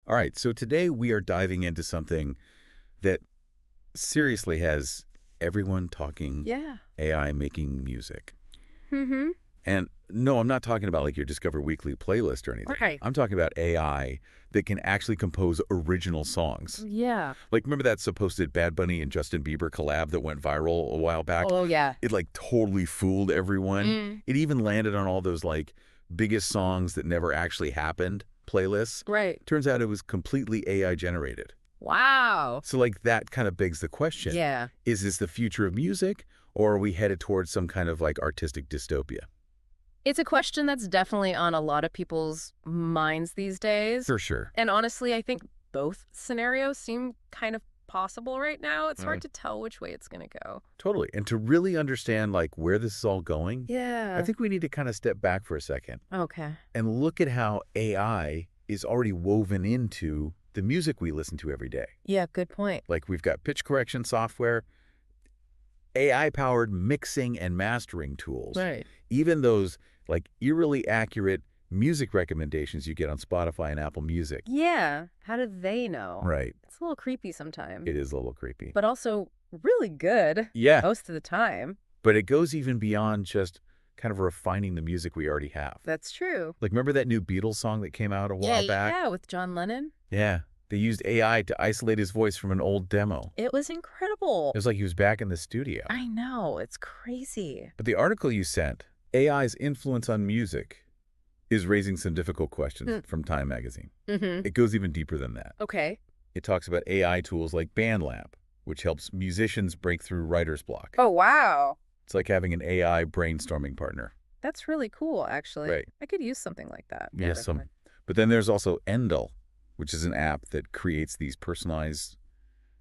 All right, so today we are diving into something that seriously has everyone talking Yeah. AI making music. Mm-hmm. And no, I'm not talking about like your Discover Weekly playlist or anything. Right. I'm talking about AI that can actually compose original songs. Yeah. Like, remember that supposed Bad Bunny and Justin Bieber collab that went viral a while back? Oh, yeah. It like totally fooled everyone. It even landed on all those like biggest songs that never actually happened playlists. Right. Turns out it was completely AI generated. Wow. So like that kind of begs the question. Yeah. Is this the future of music, or are we headed towards some kind of like artistic dystopia? It's a question that's definitely on a lot of people's minds these days. For sure. And honestly, I think both scenarios seem kind of possible right now. It's hard Right. to tell which way it's going to go. Totally. And to really understand like where this is all going, Yeah. I think we need to kind of step back for a second Okay. and look at how AI is already woven into the music we listen to every day. Yeah, good point. Like we've got pitch correction software, AI-powered mixing and mastering tools. Right. Even those like eerily accurate music recommendations you get on Spotify and Apple Music. Yeah. How do they know? Right. It's a little creepy sometimes. It is a little creepy. But also really good Yeah, most of the time. but it goes even beyond just kind of refining the music we already have. That's true. Like, remember that new Beatles song that came out a while back? Yeah, with John Lennon. Yeah. They used AI to isolate his voice from an old demo. It was incredible. It was like he was back in the studio. I know. It's crazy. But the article you sent, AI's influence on music, is raising some difficult questions from Time magazine. Mm-hmm. It goes even deeper than that. Okay. It talks about AI tools like BandLab, which helps musicians break through writer's block. Oh, wow. It's like having an AI brainstorming partner. That's really cool, actually. Right. I could use something like that. Yeah, but then there's also Endel, which is an app that creates these personalized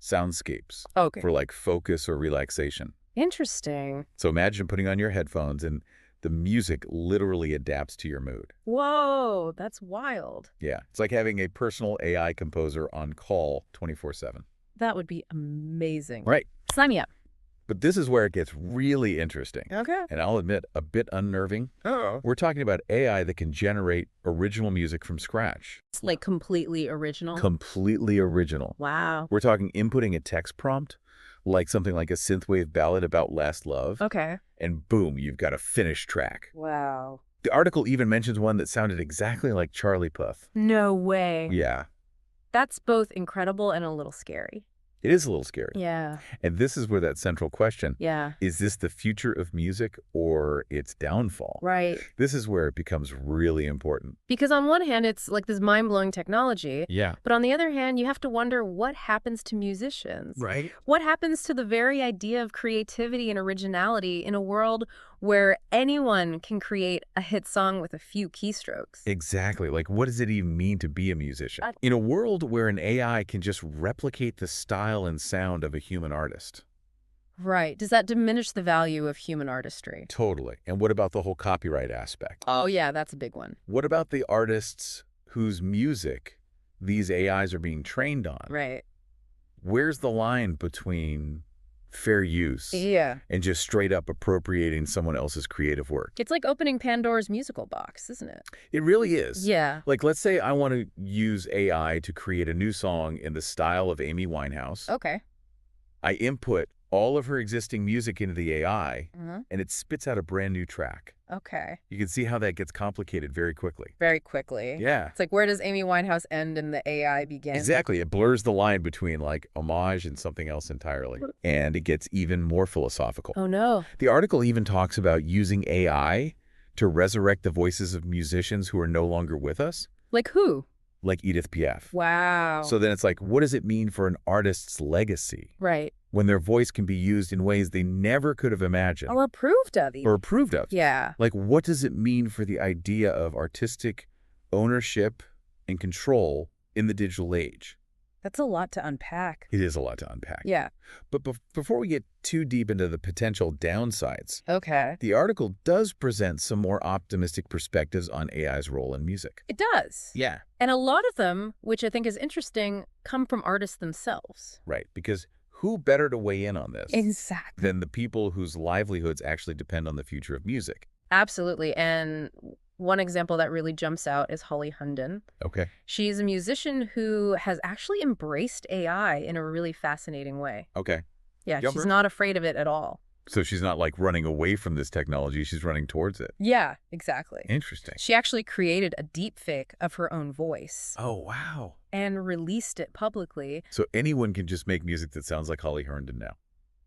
soundscapes Okay. for like focus or relaxation. Interesting. So imagine putting on your headphones and the music literally adapts to your mood. Whoa, that's wild. Yeah, it's like having a personal AI composer on call 24/7. That would be amazing. Right. Sign me up. But this is where it gets really interesting. Okay. And I'll admit, a bit unnerving. Oh. We're talking about AI that can generate original music from scratch. It's like completely original. Completely original. Wow. We're talking inputting a text prompt, like something like a synthwave ballad about last love, Okay. and boom, you've got a finished track. Wow. The article even mentions one that sounded exactly like Charlie Puth. No way. Yeah, That's both incredible and a little scary. it is a little scary. Yeah. And this is where that central question, Yeah. is this the future of music or its downfall? Right. This is where it becomes really important. Because on one hand, it's like this mind-blowing technology. Yeah. But on the other hand, you have to wonder what happens to musicians. Right. What happens to the very idea of creativity and originality in a world where anyone can create a hit song with a few keystrokes? Exactly. Like, what does it even mean to be a musician? In a world where an AI can just replicate the style and sound of a human artist. Right. Does that diminish the value of human artistry? Totally. And what about the whole copyright aspect? Oh, yeah, that's a big one. What about the artists whose music these AIs are being trained on? Right. Where's the line between fair use Yeah. and just straight up appropriating someone else's creative work? It's like opening Pandora's musical box, isn't it? It really is. Yeah. Like, let's say I want to use AI to create a new song in the style of Amy Winehouse. Okay. I input all of her existing music into the AI, Uh-huh. and it spits out a brand new track. Okay. You can see how that gets complicated very quickly. Very quickly. Yeah. It's like, where does Amy Winehouse end and the AI begin? Exactly. It blurs the line between like homage and something else entirely. And it gets even more philosophical. Oh, no. The article even talks about using AI to resurrect the voices of musicians who are no longer with us, Like who? like Edith Piaf. Wow. So then it's like, what does it mean for an artist's legacy Right. when their voice can be used in ways they never could have imagined Or approved of even. or approved of? Yeah. Like, what does it mean for the idea of artistic ownership and control in the digital age? That's a lot to unpack. It is a lot to unpack. Yeah. But before we get too deep into the potential downsides, Okay. the article does present some more optimistic perspectives on AI's role in music. It does. Yeah. And a lot of them, which I think is interesting, come from artists themselves. Right. Because who better to weigh in on this Exactly. than the people whose livelihoods actually depend on the future of music? Absolutely. And One example that really jumps out is Holly Herndon. Okay. She's a musician who has actually embraced AI in a really fascinating way. Okay. Yeah, she's Jumper. not afraid of it at all. So she's not like running away from this technology. She's running towards it. Yeah, exactly. Interesting. She actually created a deepfake of her own voice Oh, wow. and released it publicly. So anyone can just make music that sounds like Holly Herndon now.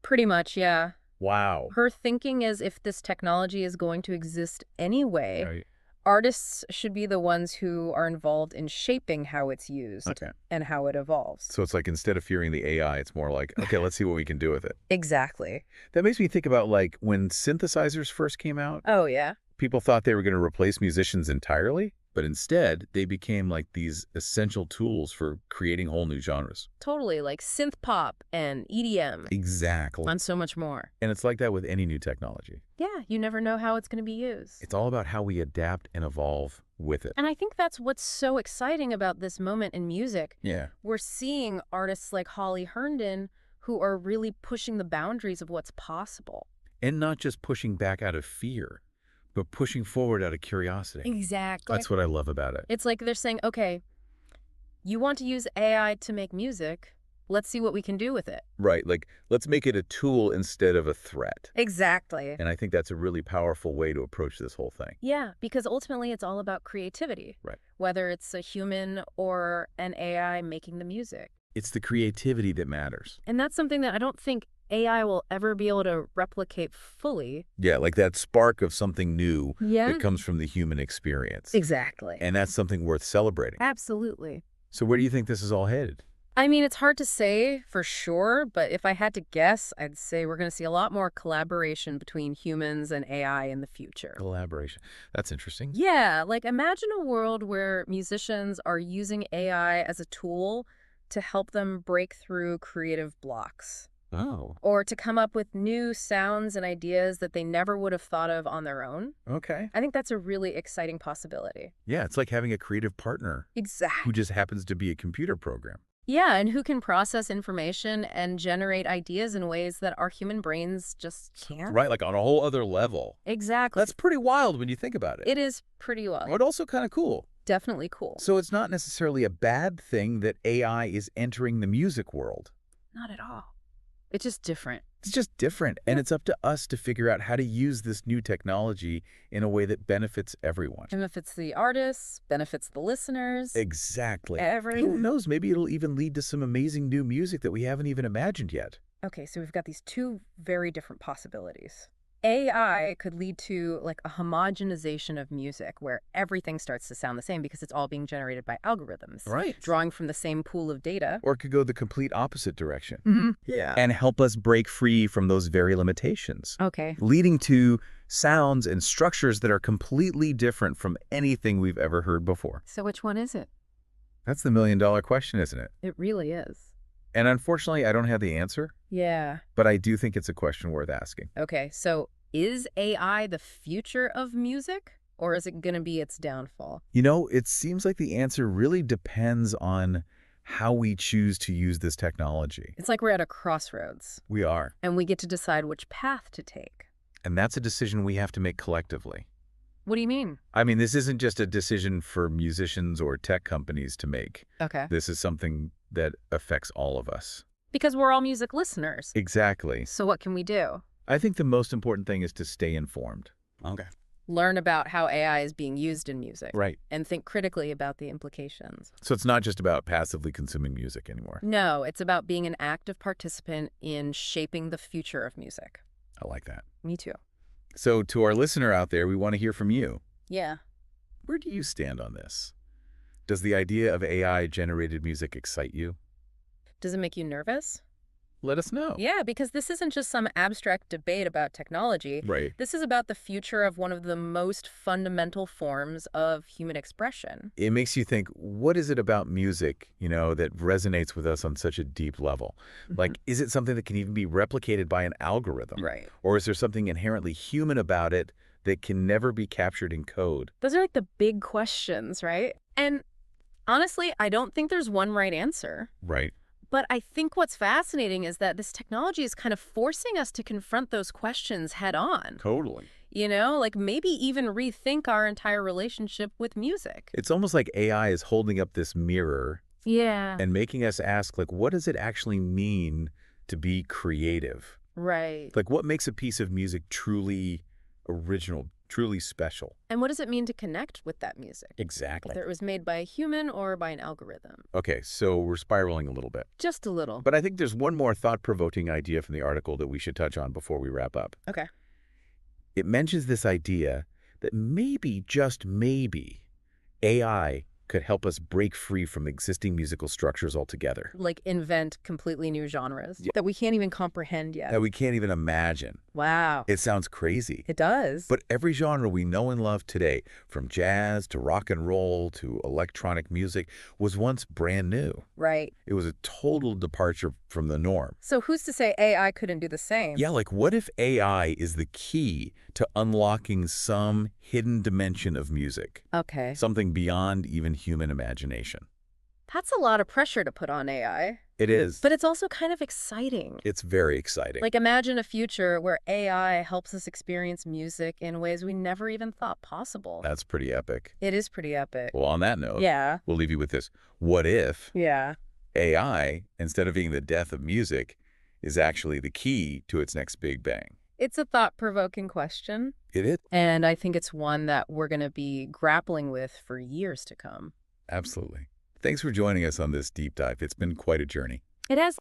Pretty much, yeah. Wow. Her thinking is if this technology is going to exist anyway, Right. artists should be the ones who are involved in shaping how it's used Okay. and how it evolves. So it's like instead of fearing the AI, it's more like, okay, let's see what we can do with it. Exactly. That makes me think about like when synthesizers first came out, Oh, yeah. people thought they were going to replace musicians entirely, but instead they became like these essential tools for creating whole new genres. Totally, like synth pop and EDM Exactly. and so much more. And it's like that with any new technology. Yeah, you never know how it's going to be used. It's all about how we adapt and evolve with it. And I think that's what's so exciting about this moment in music. Yeah. We're seeing artists like Holly Herndon who are really pushing the boundaries of what's possible. And not just pushing back out of fear, but pushing forward out of curiosity. Exactly. That's what I love about it. It's like they're saying, okay, you want to use AI to make music. Let's see what we can do with it. Right. Like, let's make it a tool instead of a threat. Exactly. And I think that's a really powerful way to approach this whole thing. Yeah, because ultimately it's all about creativity. Right. Whether it's a human or an AI making the music. It's the creativity that matters. And that's something that I don't think AI will ever be able to replicate fully. Yeah, like that spark of something new Yeah. that comes from the human experience. Exactly. And that's something worth celebrating. Absolutely. So where do you think this is all headed? I mean, it's hard to say for sure, but if I had to guess, I'd say we're going to see a lot more collaboration between humans and AI in the future. Collaboration. That's interesting. Yeah, like imagine a world where musicians are using AI as a tool to help them break through creative blocks Oh, or to come up with new sounds and ideas that they never would have thought of on their own. okay. I think that's a really exciting possibility. Yeah, it's like having a creative partner Exactly. who just happens to be a computer program. Yeah, and who can process information and generate ideas in ways that our human brains just can't. Right, like on a whole other level. Exactly. That's pretty wild when you think about it. It is pretty wild. But also kind of cool. Definitely cool. So it's not necessarily a bad thing that AI is entering the music world. Not at all. It's just different. It's just different, and it's up to us to figure out how to use this new technology in a way that benefits everyone. Benefits the artists, benefits the listeners. Exactly. Who Everyone. knows, maybe it'll even lead to some amazing new music that we haven't even imagined yet. Okay, so we've got these two very different possibilities. AI could lead to like a homogenization of music where everything starts to sound the same because it's all being generated by algorithms. Right. Drawing from the same pool of data. Or it could go the complete opposite direction. Yeah. And help us break free from those very limitations, Okay. leading to sounds and structures that are completely different from anything we've ever heard before. So which one is it? That's the million-dollar question, isn't it? It really is. And unfortunately, I don't have the answer, Yeah. but I do think it's a question worth asking. Okay, so is AI the future of music or is it going to be its downfall? You know, it seems like the answer really depends on how we choose to use this technology. It's like we're at a crossroads We are. and we get to decide which path to take. And that's a decision we have to make collectively. What do you mean? I mean, this isn't just a decision for musicians or tech companies to make. Okay. This is something that affects all of us. Because we're all music listeners. Exactly. So what can we do? I think the most important thing is to stay informed. Okay. Learn about how AI is being used in music. Right. And think critically about the implications. So it's not just about passively consuming music anymore. No, it's about being an active participant in shaping the future of music. I like that. Me too. So to our listener out there, we want to hear from you. Yeah. Where do you stand on this? Does the idea of AI-generated music excite you? Does it make you nervous? Let us know. Yeah, because this isn't just some abstract debate about technology. Right. This is about the future of one of the most fundamental forms of human expression. It makes you think, what is it about music, that resonates with us on such a deep level? Like, is it something that can even be replicated by an algorithm? Right. Or is there something inherently human about it that can never be captured in code? Those are like the big questions, right? And honestly, I don't think there's one right answer. Right. But I think what's fascinating is that this technology is kind of forcing us to confront those questions head on. Totally. Like maybe even rethink our entire relationship with music. It's almost like AI is holding up this mirror Yeah. and making us ask, like, what does it actually mean to be creative? Right. Like, what makes a piece of music truly original, truly special? And what does it mean to connect with that music? Exactly. Whether it was made by a human or by an algorithm. Okay, so we're spiraling a little bit. Just a little. But I think there's one more thought-provoking idea from the article that we should touch on before we wrap up. Okay. It mentions this idea that maybe, just maybe, AI could help us break free from existing musical structures altogether. Like invent completely new genres Yeah. that we can't even comprehend yet. That we can't even imagine. Wow. It sounds crazy. It does. But every genre we know and love today, from jazz to rock and roll to electronic music, was once brand new. Right. It was a total departure from the norm. So who's to say AI couldn't do the same? Yeah, like what if AI is the key to unlocking some hidden dimension of music? Okay. Something beyond even human imagination. That's a lot of pressure to put on AI. It is. But it's also kind of exciting. It's very exciting. Like imagine a future where AI helps us experience music in ways we never even thought possible. That's pretty epic. It is pretty epic. Well, on that note, Yeah. we'll leave you with this. What if Yeah. AI, instead of being the death of music, is actually the key to its next big bang? It's a thought-provoking question. It is. And I think it's one that we're going to be grappling with for years to come. Absolutely. Thanks for joining us on this deep dive. It's been quite a journey. It has